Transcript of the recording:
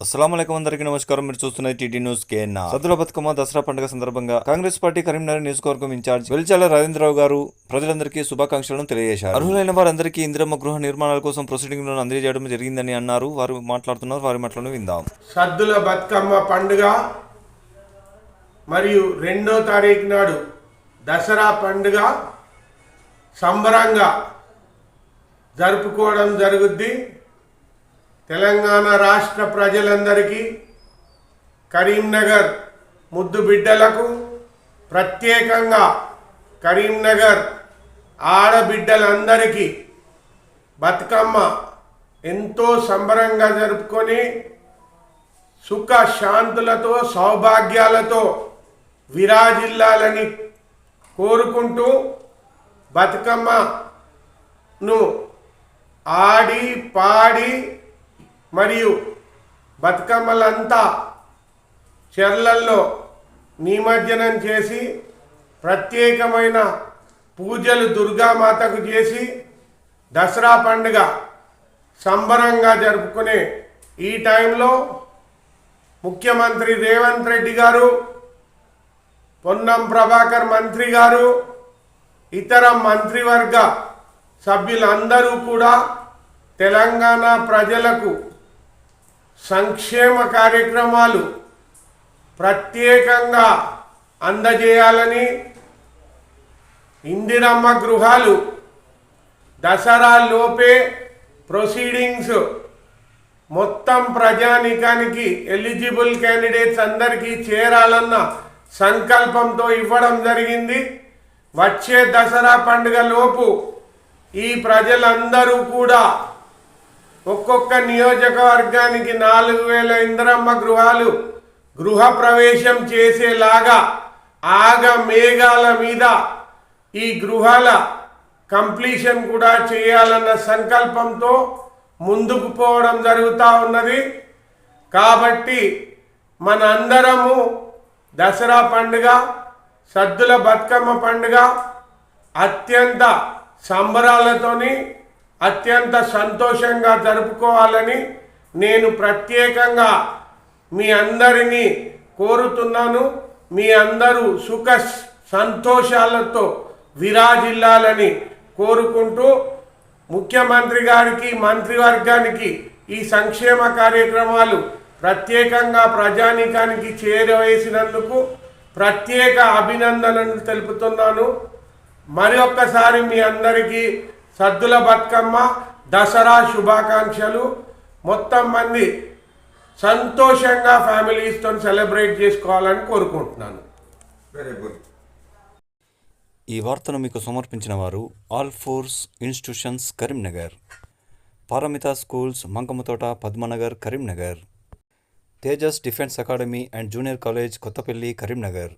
అస్సలాముఅలైకుం అందరికీ నమస్కారం. మీరు చూస్తున్నది టీటీ న్యూస్ కేఎన్. సద్దుల బతుకమ్మ దసరా పండుగ సందర్భంగా కాంగ్రెస్ పార్టీ కరీంనగర్ నియోజకవర్గం ఇన్ఛార్జ్ వెల్చాల రాజేంద్రరావు గారు ప్రజలందరికీ శుభాకాంక్షలను తెలియజేశారు. అర్హులైన వారందరికీ ఇందిరమ్మ గృహ నిర్మాణాల కోసం ప్రొసీడింగ్ లను అందజేయడం జరిగిందని అన్నారు. వారు మాట్లాడుతున్నారు, వారి మాటలను విందాం. సద్దుల బతుకమ్మ పండుగ మరియు 2వ తారీఖు నాడు దసరా పండుగ సంబరంగా జరుపుకోవడం జరుగుద్ది. తెలంగాణ రాష్ట్ర ప్రజలందరికీ, కరీంనగర్ ముద్దు బిడ్డలకు, ప్రత్యేకంగా కరీంనగర్ ఆడబిడ్డలందరికీ బతుకమ్మ ఎంతో సంబరంగా జరుపుకొని సుఖ శాంతులతో సౌభాగ్యాలతో విరాజిల్లాలని కోరుకుంటూ బతుకమ్మను ఆడి పాడి మరియు బతుకమ్మలంతా చెర్లల్లో నిమజ్జనం చేసి ప్రత్యేకమైన పూజలు దుర్గామాతకు చేసి దసరా పండుగ సంబరంగా జరుపుకునే ఈ టైంలో ముఖ్యమంత్రి రేవంత్ రెడ్డి గారు, పొన్నం ప్రభాకర్ మంత్రి గారు, ఇతర మంత్రివర్గ సభ్యులందరూ కూడా తెలంగాణ ప్రజలకు సంక్షేమ కార్యక్రమాలు ప్రత్యేకంగా అందజేయాలని, ఇందిరమ్మ గృహాలు దసరా లోపే ప్రొసీడింగ్స్ మొత్తం ప్రజానీకానికి ఎలిజిబుల్ క్యాండిడేట్స్ అందరికీ చేరాలన్న సంకల్పంతో ఇవ్వడం జరిగింది. వచ్చే దసరా పండుగ లోపు ఈ ప్రజలందరూ కూడా ఒక్కొక్క నియోజకవర్గానికి 4,000 ఇందిరమ్మ గృహాలు గృహ ప్రవేశం చేసేలాగా మేఘాల మీద ఈ గృహాల కంప్లీషన్ కూడా చేయాలన్న సంకల్పంతో ముందుకు పోవడం జరుగుతూ ఉన్నది. కాబట్టి మనందరము దసరా పండుగ, సద్దుల బతుకమ్మ పండుగ అత్యంత సంబరాలతోని అత్యంత సంతోషంగా జరుపుకోవాలని నేను ప్రత్యేకంగా మీ అందరినీ కోరుతున్నాను. మీ అందరూ సుఖ సంతోషాలతో విరాజిల్లాలని కోరుకుంటూ ముఖ్యమంత్రి గారికి, మంత్రివర్గానికి ఈ సంక్షేమ కార్యక్రమాలు ప్రత్యేకంగా ప్రజానీకానికి చేరవేసినందుకు ప్రత్యేక అభినందనలు తెలుపుతున్నాను. మరొక్కసారి మీ అందరికీ సద్దుల బతుకమ్మ దసరా శుభాకాంక్షలు. మొత్తం మంది సంతోషంగా ఫ్యామిలీస్తో సెలబ్రేట్ చేసుకోవాలని కోరుకుంటున్నాను. Very good. ఈ వార్తను మీకు సమర్పించిన వారు all force institutions Karimnagar, Paramita schools Mankammathota Padmanagar Karimnagar, Tejas defence academy and junior college Kothapalli Karimnagar.